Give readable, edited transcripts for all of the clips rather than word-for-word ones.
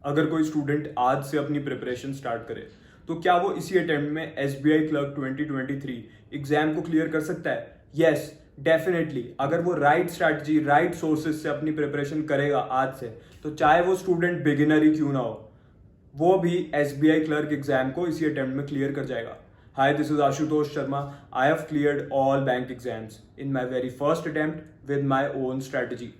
अगर कोई स्टूडेंट आज से अपनी प्रिपरेशन स्टार्ट करे तो क्या वो इसी अटेम्प्ट में एसबीआई क्लर्क 2023 एग्जाम को क्लियर कर सकता है? Yes, definitely. अगर वो राइट स्ट्रैटेजी, राइट सोर्सेज से अपनी प्रिपरेशन करेगा आज से, तो चाहे वो स्टूडेंट बिगिनर ही क्यों ना हो, वो भी एसबीआई क्लर्क एग्जाम को इसी अटेम्प्ट में क्लियर कर जाएगा। Hi, this is Ashutosh Sharma. I have cleared all bank exams in my very first attempt with my own strategy.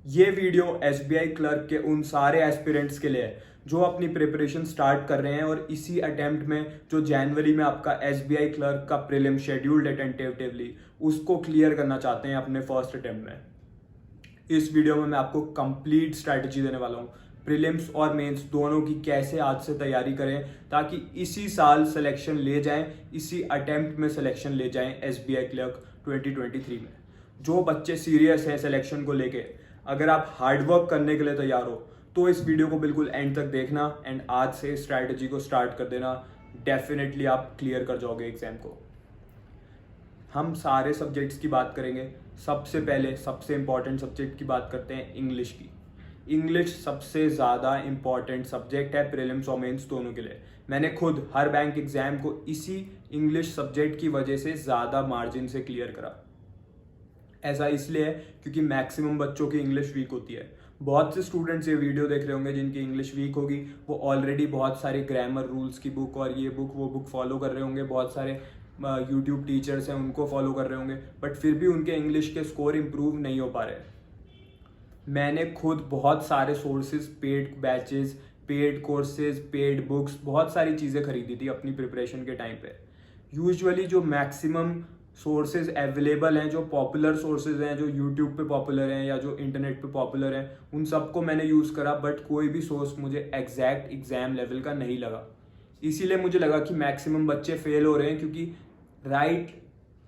ये वीडियो एसबीआई क्लर्क के उन सारे एस्पिरेंट्स के लिए है जो अपनी प्रिपरेशन स्टार्ट कर रहे हैं और इसी अटेम्प्ट में जो जनवरी में आपका एसबीआई क्लर्क का प्रीलिम शेड्यूल्ड है टेंटेटिवली, उसको क्लियर करना चाहते हैं अपने फर्स्ट अटेम्प्ट में। इस वीडियो में मैं आपको कंप्लीट स्ट्रैटेजी देने वाला हूँ, प्रीलिम्स और मेंस दोनों की कैसे आज से तैयारी करें ताकि इसी साल सिलेक्शन ले जाएं, इसी अटेम्प्ट में सिलेक्शन ले जाएं एसबीआई क्लर्क 2023 में। जो बच्चे सीरियस हैं सिलेक्शन को लेके, अगर आप हार्डवर्क करने के लिए तैयार हो तो इस वीडियो को बिल्कुल एंड तक देखना एंड आज से स्ट्रैटेजी को स्टार्ट कर देना। डेफिनेटली आप क्लियर कर जाओगे एग्जाम को। हम सारे सब्जेक्ट्स की बात करेंगे। सबसे पहले सबसे इंपॉर्टेंट सब्जेक्ट की बात करते हैं इंग्लिश की। इंग्लिश सबसे ज़्यादा इंपॉर्टेंट सब्जेक्ट है प्रीलिम्स और मेंस दोनों के लिए। मैंने खुद हर बैंक एग्जाम को इसी इंग्लिश सब्जेक्ट की वजह से ज़्यादा मार्जिन से क्लियर करा। ऐसा इसलिए है क्योंकि मैक्सिमम बच्चों की इंग्लिश वीक होती है। बहुत से स्टूडेंट्स ये वीडियो देख रहे होंगे जिनकी इंग्लिश वीक होगी, वो ऑलरेडी बहुत सारे ग्रामर रूल्स की बुक और ये बुक वो बुक फॉलो कर रहे होंगे, बहुत सारे यूट्यूब टीचर्स हैं उनको फॉलो कर रहे होंगे, बट फिर भी उनके इंग्लिश के स्कोर इंप्रूव नहीं हो पा रहे। मैंने खुद बहुत सारे sources, paid batches, paid courses, paid books, बहुत सारी चीज़ें खरीदी थी अपनी प्रिपरेशन के टाइम पे। यूजुअली जो मैक्सिमम सोर्सेज अवेलेबल हैं, जो पॉपुलर सोर्सेज हैं, जो यूट्यूब पे पॉपुलर हैं या जो इंटरनेट पे पॉपुलर हैं, उन सबको मैंने यूज़ करा, बट कोई भी सोर्स मुझे एग्जैक्ट एग्जाम लेवल का नहीं लगा। इसीलिए मुझे लगा कि मैक्सिमम बच्चे फेल हो रहे हैं क्योंकि राइट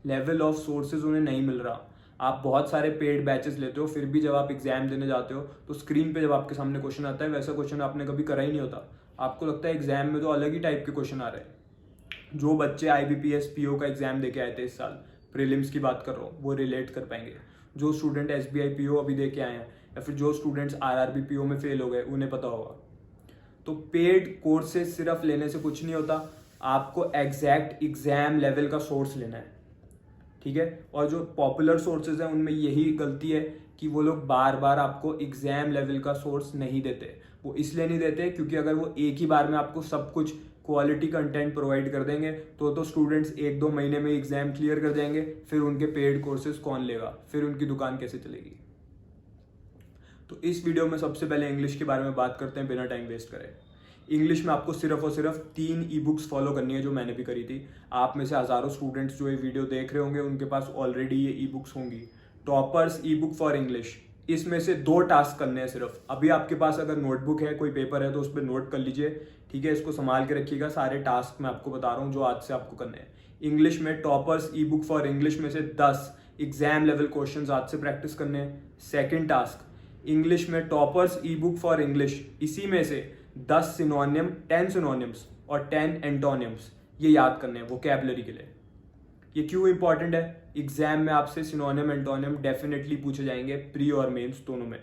लेवल ऑफ सोर्सेज उन्हें नहीं मिल रहा। आप बहुत सारे पेड बैचेस लेते हो, फिर भी जब आप एग्जाम देने जाते हो तो स्क्रीन पे जब आपके सामने क्वेश्चन आता है, वैसा क्वेश्चन आपने कभी करा ही नहीं होता। आपको लगता है एग्जाम में तो अलग ही टाइप के क्वेश्चन आ रहे हैं। जो बच्चे आईबीपीएस पीओ का एग्जाम देके आए थे इस साल, प्रीलिम्स की बात कर रहा हूँ, वो रिलेट कर पाएंगे। जो स्टूडेंट एसबीआई पीओ अभी देके आए हैं या फिर जो स्टूडेंट्स आरआरबी पीओ में फेल हो गए, उन्हें पता होगा। तो पेड कोर्सेज सिर्फ लेने से कुछ नहीं होता, आपको एग्जैक्ट एग्जाम लेवल का सोर्स लेना है, ठीक है। और जो पॉपुलर सोर्सेज हैं उनमें यही गलती है कि वो लोग बार बार आपको एग्जाम लेवल का सोर्स नहीं देते। वो इसलिए नहीं देते क्योंकि अगर वो एक ही बार में आपको सब कुछ क्वालिटी कंटेंट प्रोवाइड कर देंगे तो स्टूडेंट्स 1-2 महीने में एग्जाम क्लियर कर जाएंगे, फिर उनके पेड कोर्सेज कौन लेगा, फिर उनकी दुकान कैसे चलेगी। तो इस वीडियो में सबसे पहले इंग्लिश के बारे में बात करते हैं बिना टाइम वेस्ट करे। इंग्लिश में आपको सिर्फ और सिर्फ 3 ई बुक्स फॉलो करनी है जो मैंने भी करी थी। आप में से हजारों स्टूडेंट्स जो ये वीडियो देख रहे होंगे उनके पास ऑलरेडी ये ई बुक्स होंगी। Toppers E book for English, इसमें से 2 टास्क करने हैं सिर्फ। अभी आपके पास अगर नोटबुक है, कोई पेपर है तो उस पर नोट कर लीजिए, ठीक है। इसको संभाल के रखिएगा। सारे टास्क मैं आपको बता रहा हूँ जो आज से आपको करने हैं। इंग्लिश में toppers E book for English में से 10 एग्जाम लेवल क्वेश्चंस आज से प्रैक्टिस करने हैं। सेकेंड टास्क, इंग्लिश में toppers E book for English, इसी में से 10 सिनोनिम, 10 सिनोनिम्स और 10 एंटोनिम्स ये याद करने हैं वोकैबुलरी के लिए। ये क्यों इंपॉर्टेंट है? एग्जाम में आपसे सिनोनिम एंटोनिम डेफिनेटली पूछे जाएंगे, प्री और मेंस दोनों में।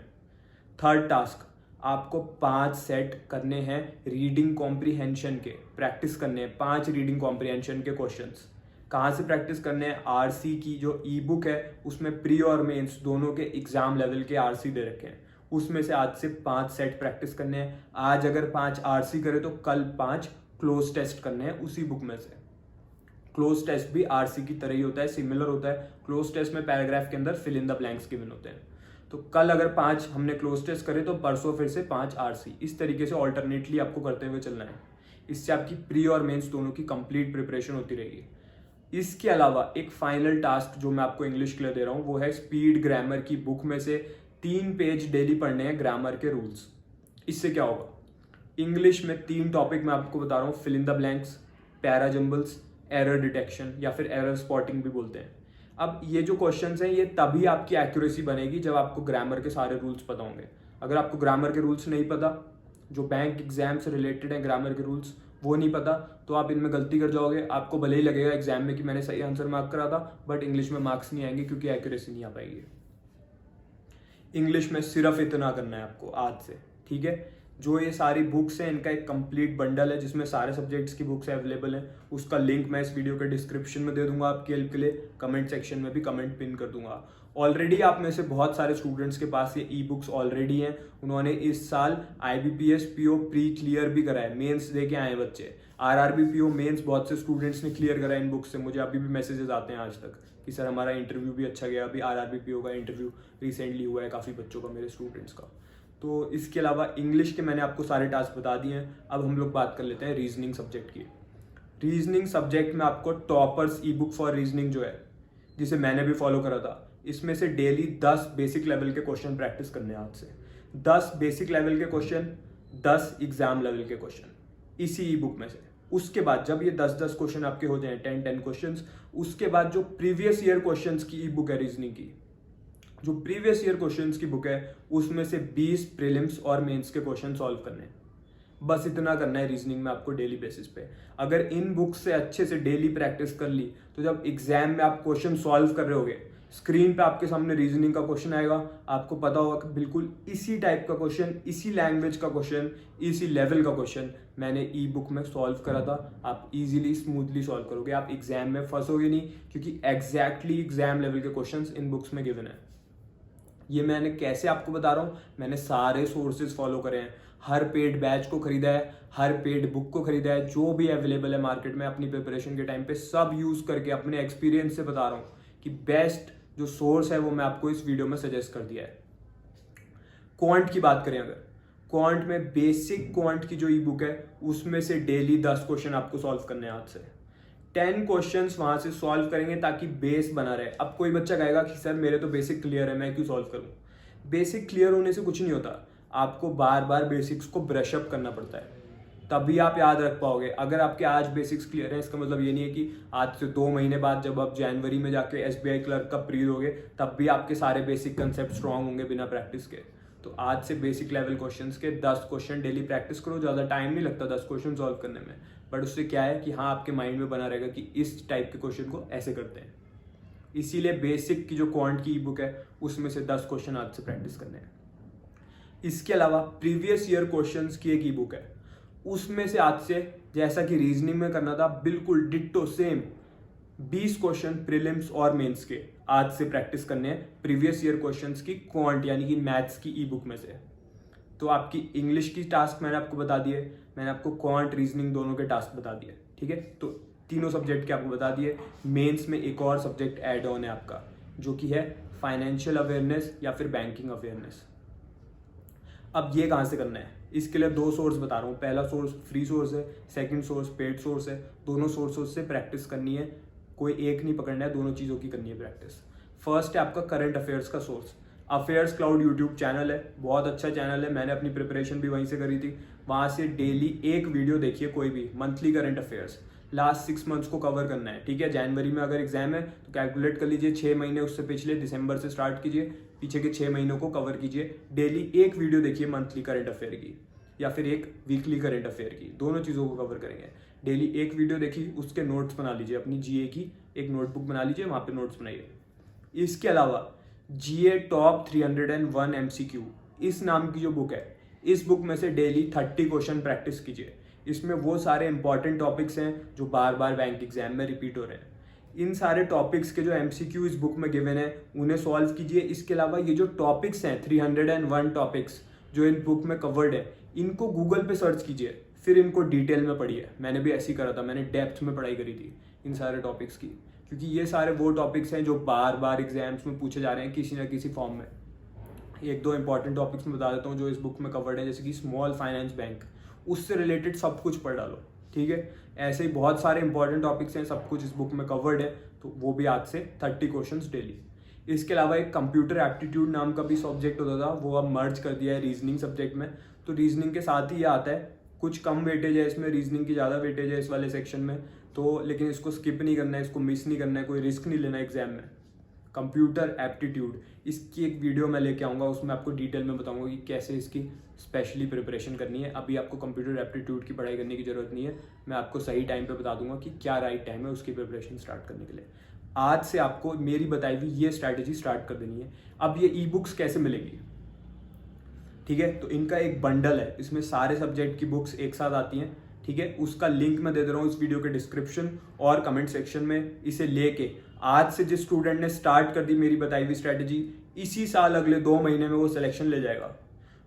थर्ड टास्क, आपको 5 सेट करने हैं रीडिंग कॉम्प्रीहेंशन के, प्रैक्टिस करने हैं 5 रीडिंग कॉम्प्रीहेंशन के क्वेश्चंस। कहाँ से प्रैक्टिस करने हैं? आरसी की जो ई बुक है उसमें प्री और मेंस दोनों के एग्जाम लेवल के आरसी दे रखे हैं, उसमें से आज से 5 सेट प्रैक्टिस करने हैं। आज अगर 5 आरसी करे तो कल 5 क्लोज टेस्ट करने हैं उसी बुक में से। क्लोज टेस्ट भी आरसी की तरह ही होता है, सिमिलर होता है। क्लोज टेस्ट में पैराग्राफ के अंदर fill in the blanks given होते हैं। तो कल अगर 5 हमने क्लोज टेस्ट करे तो परसों फिर से 5 आरसी, इस तरीके से ऑल्टरनेटली आपको करते हुए चलना है। इससे आपकी प्री और मेंस दोनों की कंप्लीट प्रिपरेशन होती रहेगी। इसके अलावा एक फाइनल टास्क जो मैं आपको इंग्लिश के लिए दे रहा हूँ वो है स्पीड ग्रामर की बुक में से 3 पेज डेली पढ़ने हैं ग्रामर के रूल्स। इससे क्या होगा? इंग्लिश में 3 टॉपिक मैं आपको बता रहा हूँ, fill in the blanks, parajumbles, error detection या फिर एरर स्पॉटिंग भी बोलते हैं। अब ये जो क्वेश्चंस हैं ये तभी आपकी एक्यूरेसी बनेगी जब आपको ग्रामर के सारे रूल्स पता होंगे। अगर आपको ग्रामर के रूल्स नहीं पता, जो बैंक एग्जाम से रिलेटेड है ग्रामर के रूल्स, वो नहीं पता, तो आप इनमें गलती कर जाओगे। आपको भले ही लगेगा एग्जाम में कि मैंने सही आंसर मार्क करा था, बट इंग्लिश में मार्क्स नहीं आएंगे क्योंकि एक्यूरेसी नहीं आ पाएगी। इंग्लिश में सिर्फ इतना करना है आपको आज से, ठीक है। जो ये सारी बुक्स हैं इनका एक कंप्लीट बंडल है जिसमें सारे सब्जेक्ट्स की बुक्स अवेलेबल हैं। उसका लिंक मैं इस वीडियो के डिस्क्रिप्शन में दे दूंगा आपकी हेल्प के लिए, कमेंट सेक्शन में भी कमेंट पिन कर दूंगा। ऑलरेडी आप में से बहुत सारे स्टूडेंट्स के पास ये ई बुक्स ऑलरेडी हैं, उन्होंने इस साल IBPS PO प्री क्लियर भी करा है, मेंस दे के आए बच्चे। RRB PO मेंस बहुत से स्टूडेंट्स ने क्लियर करा है इन बुक्स से, मुझे अभी भी मैसेजेस आते हैं आज तक कि सर हमारा इंटरव्यू भी अच्छा गया। अभी RRB PO का इंटरव्यू रिसेंटली हुआ है काफ़ी बच्चों का, मेरे स्टूडेंट्स का। तो इसके अलावा इंग्लिश के मैंने आपको सारे टास्क बता दिए हैं। अब हम लोग बात कर लेते हैं रीजनिंग सब्जेक्ट की। रीजनिंग सब्जेक्ट में आपको toppers E book for reasoning जो है, जिसे मैंने भी फॉलो करा था, इसमें से डेली 10 बेसिक लेवल के क्वेश्चन प्रैक्टिस करने हैं आज से। 10 बेसिक लेवल के क्वेश्चन, 10 एग्जाम लेवल के क्वेश्चन इसी ई बुक में से। उसके बाद जब ये 10-10 क्वेश्चन आपके हो जाए, 10-10 क्वेश्चन, उसके बाद जो प्रीवियस ईयर क्वेश्चंस की ई बुक है रीजनिंग की, जो प्रीवियस ईयर क्वेश्चंस की बुक है, उसमें से 20 प्रीलिम्स और मेंस के क्वेश्चन सॉल्व करने हैं। बस इतना करना है रीजनिंग में आपको डेली बेसिस पे। अगर इन बुक्स से अच्छे से डेली प्रैक्टिस कर ली तो जब एग्जाम में आप क्वेश्चन सॉल्व कर रहे होगे, स्क्रीन पे आपके सामने रीजनिंग का क्वेश्चन आएगा, आपको पता होगा कि बिल्कुल इसी टाइप का क्वेश्चन, इसी लैंग्वेज का क्वेश्चन, इसी लेवल का क्वेश्चन मैंने ई बुक में सॉल्व करा था। आप इजीली स्मूथली सॉल्व करोगे, आप एग्जाम में फंसोगे नहीं, क्योंकि एग्जैक्टली एग्जाम लेवल के क्वेश्चन इन बुक्स में गिवन है। ये मैंने कैसे आपको बता रहा हूँ, मैंने सारे सोर्सेज फॉलो करे हैं, हर पेड बैच को खरीदा है, हर पेड बुक को खरीदा है, जो भी अवेलेबल है मार्केट में अपनी प्रिपरेशन के टाइम पे सब यूज करके अपने एक्सपीरियंस से बता रहा हूँ कि बेस्ट जो सोर्स है वो मैं आपको इस वीडियो में सजेस्ट कर दिया है। क्वांट की बात करें, अगर क्वांट में बेसिक क्वांट की जो ई बुक है उसमें से डेली 10 क्वेश्चन आपको सॉल्व करने हैं। आज से 10 क्वेश्चंस वहां से सॉल्व करेंगे ताकि बेस बना रहे। अब कोई बच्चा कहेगा कि सर मेरे तो बेसिक क्लियर है, मैं क्यों सॉल्व करूं? बेसिक क्लियर होने से कुछ नहीं होता, आपको बार बार बेसिक्स को ब्रश अप करना पड़ता है, तभी आप याद रख पाओगे। अगर आपके आज बेसिक्स क्लियर है, इसका मतलब ये नहीं है कि आज से 2 महीने बाद जब आप जनवरी में जाके SBI क्लर्क का प्री दोगे तब भी आपके सारे बेसिक कंसेप्ट स्ट्रांग होंगे बिना प्रैक्टिस के। तो आज से बेसिक लेवल क्वेश्चंस के 10 क्वेश्चन डेली प्रैक्टिस करो। ज़्यादा टाइम नहीं लगता 10 क्वेश्चन सॉल्व करने में, बट उससे क्या है कि हाँ आपके माइंड में बना रहेगा कि इस टाइप के क्वेश्चन को ऐसे करते हैं। इसीलिए बेसिक की जो क्वांट की ई बुक है उसमें से 10 क्वेश्चन आज से प्रैक्टिस करने हैं। इसके अलावा प्रीवियस ईयर क्वेश्चंस की एक ई बुक है, उसमें से आज से जैसा कि रीजनिंग में करना था बिल्कुल डिट्टो सेम 20 क्वेश्चन प्रीलिम्स और मेंस के आज से प्रैक्टिस करने हैं प्रीवियस ईयर क्वेश्चंस की क्वांट यानी कि मैथ्स की ई बुक में से। तो आपकी इंग्लिश की टास्क मैंने आपको बता दिए, मैंने आपको क्वांट रीजनिंग दोनों के टास्क बता दिए, ठीक है। तो तीनों सब्जेक्ट के आपको बता दिए। मेंस में एक और सब्जेक्ट ऐड ऑन है आपका, जो कि है फाइनेंशियल अवेयरनेस या फिर बैंकिंग अवेयरनेस। अब ये कहाँ से करना है, इसके लिए 2 सोर्स बता रहा हूँ। पहला सोर्स फ्री सोर्स है, सेकंड सोर्स पेड सोर्स है। दोनों सोर्सेस से प्रैक्टिस करनी है, कोई एक नहीं पकड़ना है, दोनों चीज़ों की करनी है प्रैक्टिस। फर्स्ट है आपका करंट अफेयर्स का source. Affairs cloud YouTube channel है, बहुत अच्छा चैनल है, मैंने अपनी प्रिपरेशन भी वहीं से करी थी। वहाँ से डेली एक वीडियो देखिए, कोई भी monthly current affairs last 6 months को कवर करना है, ठीक है। जनवरी में अगर एग्जाम है तो कैलकुलेट कर लीजिए 6 महीने, उससे पिछले दिसंबर से स्टार्ट कीजिए, पीछे के 6 महीनों को कवर कीजिए। डेली एक वीडियो देखिए मंथली करंट अफेयर की या फिर एक वीकली करंट अफेयर की, दोनों चीज़ों को कवर करेंगे। डेली एक वीडियो देखिए, उसके नोट्स बना लीजिए, अपनी GA की एक नोटबुक बना लीजिए, वहाँ पे नोट्स बनाइए। इसके अलावा GA टॉप 301 MCQ इस नाम की जो बुक है, इस बुक में से डेली 30 क्वेश्चन प्रैक्टिस कीजिए। इसमें वो सारे इंपॉर्टेंट टॉपिक्स हैं जो बार बार बैंक एग्जाम में रिपीट हो रहे हैं। इन सारे टॉपिक्स के जो MCQ इस बुक में गिवन है उन्हें सॉल्व कीजिए। इसके अलावा ये जो टॉपिक्स हैं 301 टॉपिक्स जो इन बुक में कवर्ड है, इनको गूगल पे सर्च कीजिए, फिर इनको डिटेल में पढ़िए। मैंने भी ऐसे ही करा था, मैंने डेप्थ में पढ़ाई करी थी इन सारे टॉपिक्स की, क्योंकि ये सारे वो टॉपिक्स हैं जो बार बार एग्जाम्स में पूछे जा रहे हैं किसी ना किसी फॉर्म में। 1-2 इंपॉर्टेंट टॉपिक्स में बता देता हूँ जो इस बुक में कवर्ड है, जैसे कि स्मॉल फाइनेंस बैंक, उससे रिलेटेड सब कुछ पढ़ डालो, ठीक है। ऐसे ही बहुत सारे इंपॉर्टेंट टॉपिक्स हैं, सब कुछ इस बुक में कवर्ड है, तो वो भी आज से 30 क्वेश्चंस डेली। इसके अलावा एक कंप्यूटर एप्टीट्यूड नाम का भी सब्जेक्ट होता था, वो अब मर्ज कर दिया है रीजनिंग सब्जेक्ट में। तो रीजनिंग के साथ ही ये आता है, कुछ कम वेटेज है इसमें, रीजनिंग की ज़्यादा वेटेज है इस वाले सेक्शन में, तो लेकिन इसको स्किप नहीं करना है, इसको मिस नहीं करना है, कोई रिस्क नहीं लेना एग्जाम में। कंप्यूटर एप्टीट्यूड, इसकी एक वीडियो मैं लेके आऊँगा, उसमें आपको डिटेल में बताऊँगा कि कैसे इसकी स्पेशली प्रिपरेशन करनी है। अभी आपको कंप्यूटर एप्टीट्यूड की पढ़ाई करने की जरूरत नहीं है, मैं आपको सही टाइम पे बता दूंगा कि क्या राइट टाइम है उसकी प्रिपरेशन स्टार्ट करने के लिए। आज से आपको मेरी बताई हुई ये स्ट्रैटेजी स्टार्ट कर देनी है। अब ये ई बुक्स कैसे मिलेंगी, ठीक है। तो इनका एक बंडल है, इसमें सारे सब्जेक्ट की बुक्स एक साथ आती हैं, ठीक है। उसका लिंक मैं दे दे रहा हूँ इस वीडियो के डिस्क्रिप्शन और कमेंट सेक्शन में। इसे लेके आज से जिस स्टूडेंट ने स्टार्ट कर दी मेरी बताई हुई स्ट्रैटेजी, इसी साल अगले 2 महीने में वो सिलेक्शन ले जाएगा।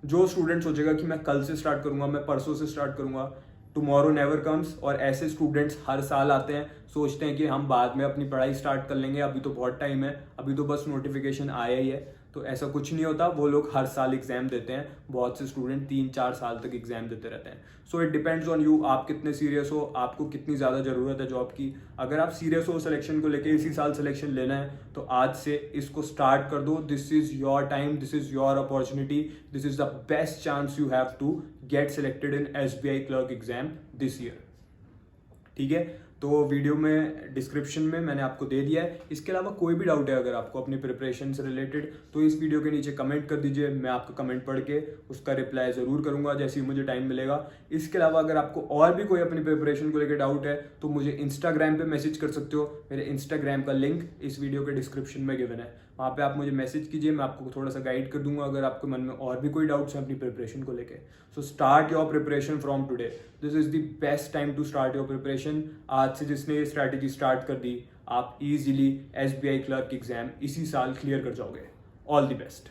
जो स्टूडेंट सोचेगा कि मैं कल से स्टार्ट करूंगा, मैं परसों से स्टार्ट करूंगा, टुमारो नेवर कम्स। और ऐसे स्टूडेंट्स हर साल आते हैं, सोचते हैं कि हम बाद में अपनी पढ़ाई स्टार्ट कर लेंगे, अभी तो बहुत टाइम है, अभी तो बस नोटिफिकेशन आया ही है। तो ऐसा कुछ नहीं होता, वो लोग हर साल एग्जाम देते हैं। बहुत से स्टूडेंट 3-4 साल तक एग्जाम देते रहते हैं। So it depends on you, आप कितने सीरियस हो, आपको कितनी ज़्यादा ज़रूरत है जॉब की। अगर आप सीरियस हो सिलेक्शन को लेके, इसी साल सिलेक्शन लेना है, तो आज से इसको स्टार्ट कर दो। This is your time, this is your opportunity, this is the best chance you have to get selected in SBI clerk exam this year, ठीक है। तो वीडियो में डिस्क्रिप्शन में मैंने आपको दे दिया है। इसके अलावा कोई भी डाउट है अगर आपको अपनी प्रिपरेशन से रिलेटेड, तो इस वीडियो के नीचे कमेंट कर दीजिए, मैं आपका कमेंट पढ़ के उसका रिप्लाई ज़रूर करूंगा जैसे ही मुझे टाइम मिलेगा। इसके अलावा अगर आपको और भी कोई अपनी प्रिपरेशन को लेकर डाउट है तो मुझे इंस्टाग्राम पे मैसेज कर सकते हो। मेरे इंस्टाग्राम का लिंक इस वीडियो के डिस्क्रिप्शन में गिवन है, वहाँ पे आप मुझे मैसेज कीजिए, मैं आपको थोड़ा सा गाइड कर दूंगा अगर आपके मन में और भी कोई डाउट्स हैं अपनी प्रिपरेशन को लेके। So start your preparation from today, this is the best time to start your preparation. आज से जिसने ये स्ट्रैटेजी स्टार्ट कर दी, आप इजीली SBI क्लर्क एग्जाम इसी साल क्लियर कर जाओगे। All the best.